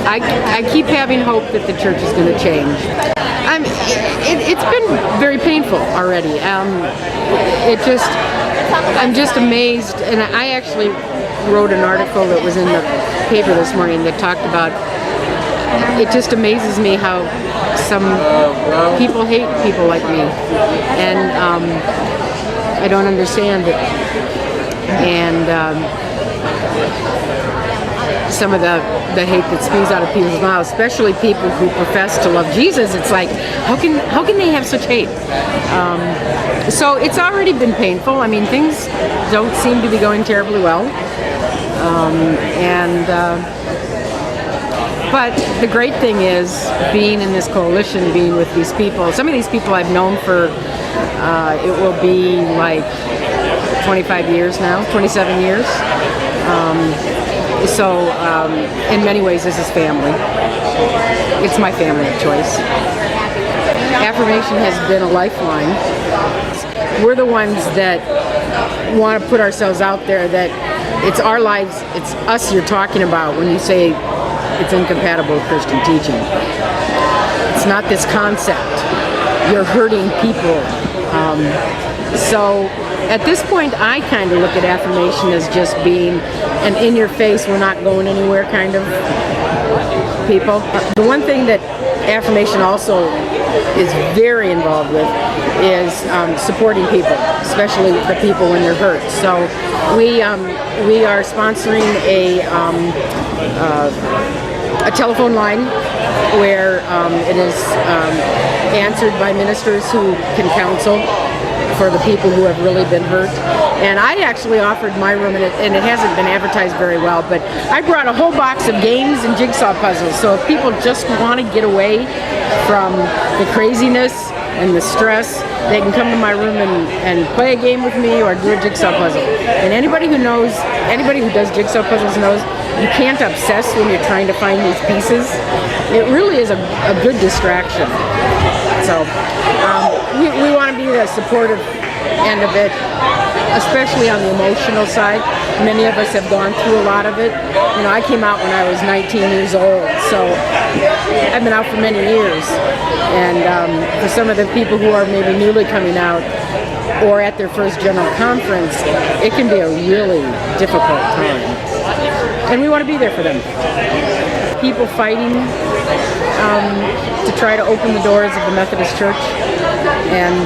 I keep having hope that the church is going to change. It's been very painful already. I'm just amazed, and I actually wrote an article that was in the paper this morning that talked about, it just amazes me how some people hate people like me, and I don't understand it. And some of the hate that spews out of people's mouths, especially people who profess to love Jesus, it's like, how can they have such hate? So it's already been painful. I mean, things don't seem to be going terribly well. But the great thing is being in this coalition, being with these people. Some of these people I've known for, it will be like 25 years now, 27 years. So in many ways, this is family. It's my family of choice. Affirmation has been a lifeline. We're the ones that want to put ourselves out there, that it's our lives, it's us you're talking about when you say it's incompatible with Christian teaching. It's not this concept. You're hurting people. So at this point, I kind of look at affirmation as just being an in-your-face, we're not going anywhere kind of people. The one thing that affirmation also is very involved with is supporting people, especially the people when they're hurt. So we are sponsoring a telephone line where it is answered by ministers who can counsel for the people who have really been hurt. And I actually offered my room, and it hasn't been advertised very well, but I brought a whole box of games and jigsaw puzzles. So if people just want to get away from the craziness and the stress, they can come to my room and play a game with me or do a jigsaw puzzle. And anybody who does jigsaw puzzles knows you can't obsess when you're trying to find these pieces. It really is a good distraction. So we want to be the supportive end of it, especially on the emotional side. Many of us have gone through a lot of it. You know, I came out when I was 19 years old, so I've been out for many years. And for some of the people who are maybe newly coming out or at their first general conference, it can be a really difficult time. And we want to be there for them. People fighting to try to open the doors of the Methodist Church and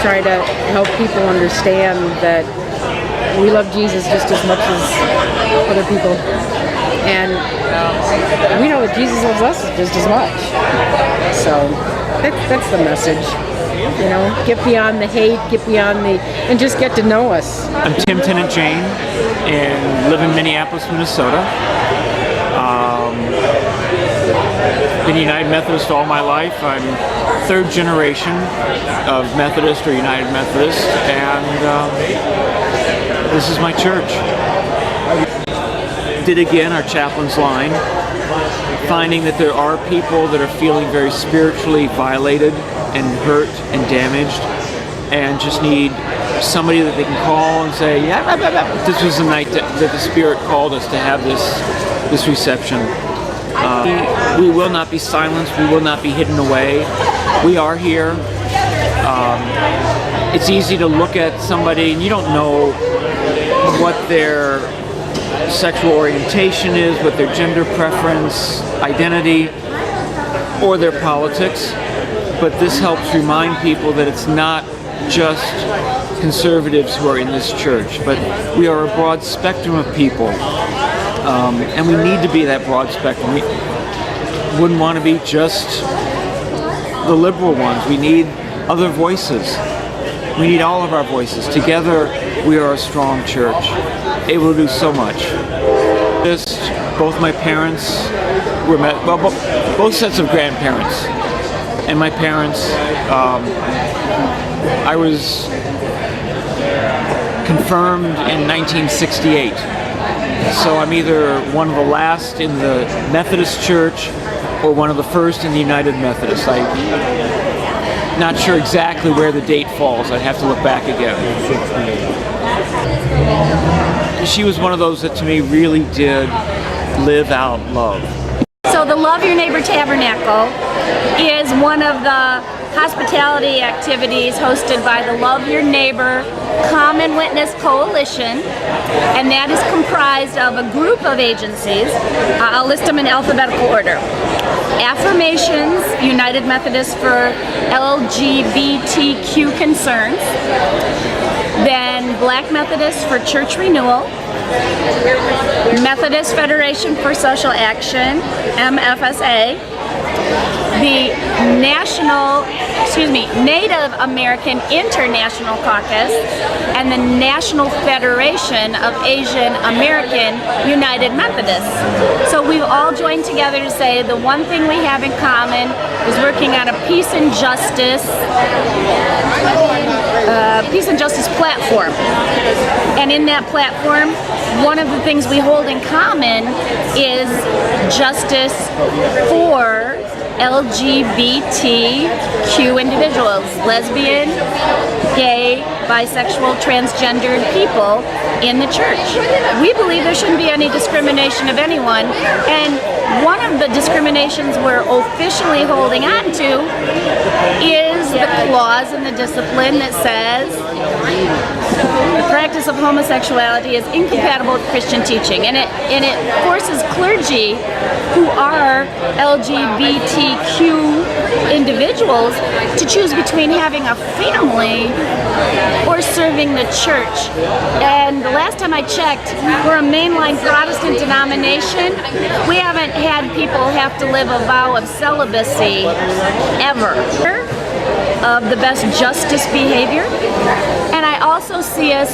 try to help people understand that we love Jesus just as much as other people. And we know that Jesus loves us just as much. So that's the message. You know, get beyond the hate, get beyond and just get to know us. I'm Tennant-Jayne and live in Minneapolis, Minnesota. Been United Methodist all my life. I'm third generation of Methodist or United Methodist, and this is my church. Did again our chaplain's line, finding that there are people that are feeling very spiritually violated and hurt and damaged, and just need somebody that they can call and say, yeah, this was the night that the Spirit called us to have this reception. We will not be silenced. We will not be hidden away. We are here. It's easy to look at somebody and you don't know what their sexual orientation is, what their gender preference, identity, or their politics. But this helps remind people that it's not just conservatives who are in this church, but we are a broad spectrum of people. And we need to be that broad spectrum. We wouldn't want to be just the liberal ones. We need other voices. We need all of our voices. Together, we are a strong church, able to do so much. Both my parents were both sets of grandparents, and my parents. I was confirmed in 1968. So I'm either one of the last in the Methodist Church or one of the first in the United Methodist. I'm not sure exactly where the date falls. I'd have to look back again. she was one of those that to me really did live out love. So the Love Your Neighbor Tabernacle is one of the hospitality activities hosted by the Love Your Neighbor Common Witness Coalition, and that is comprised of a group of agencies. I'll list them in alphabetical order. Affirmations, United Methodist for LGBTQ concerns, then Black Methodist for Church Renewal, Methodist Federation for Social Action, MFSA, the Native American International Caucus, and the National Federation of Asian American United Methodists. So we've all joined together to say the one thing we have in common is working on a peace and justice platform. And in that platform, one of the things we hold in common is justice for LGBTQ individuals, lesbian, gay, bisexual, transgendered people in the church. We believe there shouldn't be any discrimination of anyone, and one of the discriminations we're officially holding on to is the clause in the discipline that says the practice of homosexuality is incompatible with Christian teaching, and it forces clergy who are LGBTQ individuals to choose between having a family or serving the church. And the last time I checked, we're a mainline Protestant denomination. We haven't had people have to live a vow of celibacy ever. Of the best justice behavior, and I also see us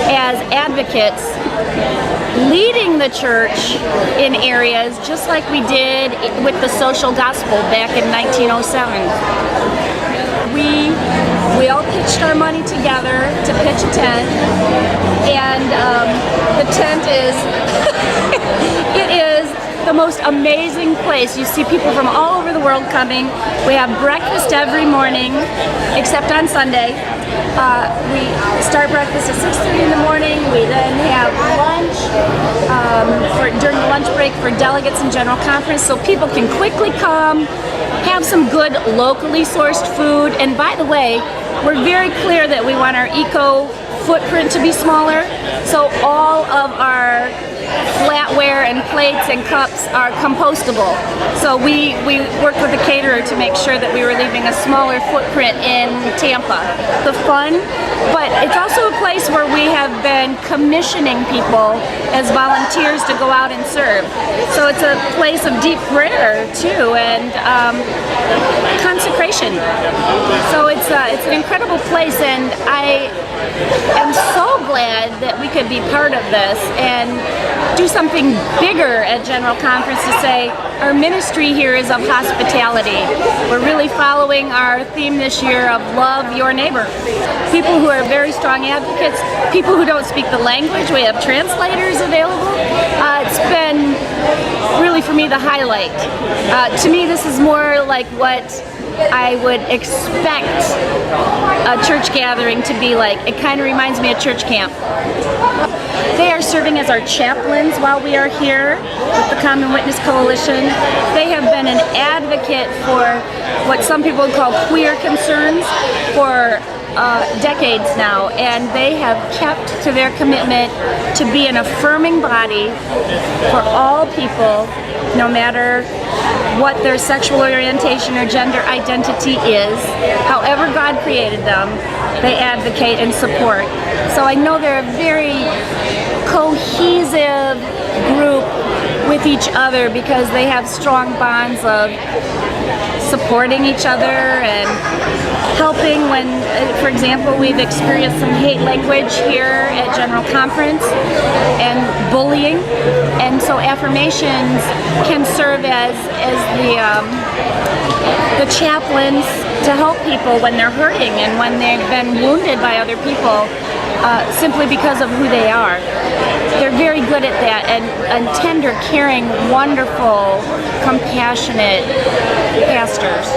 as advocates leading the church in areas just like we did with the social gospel back in 1907. We all pitched our money together to pitch a tent, and the tent is it is the most amazing place. You see people from all over the world coming. We have breakfast every morning, except on Sunday. We start breakfast at 6:30 in the morning. We then have lunch during the lunch break for delegates and general conference, so people can quickly come, have some good locally sourced food. And by the way, we're very clear that we want our eco footprint to be smaller, so all of our flatware and plates and cups are compostable. So we worked with a caterer to make sure that we were leaving a smaller footprint in Tampa. The fun, but it's also a place where we have been commissioning people as volunteers to go out and serve. So it's a place of deep prayer too, and consecration. So it's an incredible place, and I am so glad that we could be part of this and do something bigger at General Conference to say our ministry here is of hospitality. We're really following our theme this year of love your neighbor. People who are very strong advocates, people who don't speak the language, we have translators available. It's been really, for me, the highlight. To me, this is more like what I would expect a church gathering to be like. It kind of reminds me of church camp. They are serving as our chaplains while we are here with the Common Witness Coalition. They have been an advocate for what some people would call queer concerns for decades now, and they have kept to their commitment to be an affirming body for all people, no matter what their sexual orientation or gender identity is. However God created them, they advocate and support. So I know they're a very cohesive group with each other because they have strong bonds of supporting each other and helping when, for example, we've experienced some hate language here at General Conference and bullying, and so Affirmations can serve as the chaplains to help people when they're hurting and when they've been wounded by other people simply because of who they are. They're very good at that, and tender, caring, wonderful, compassionate pastors.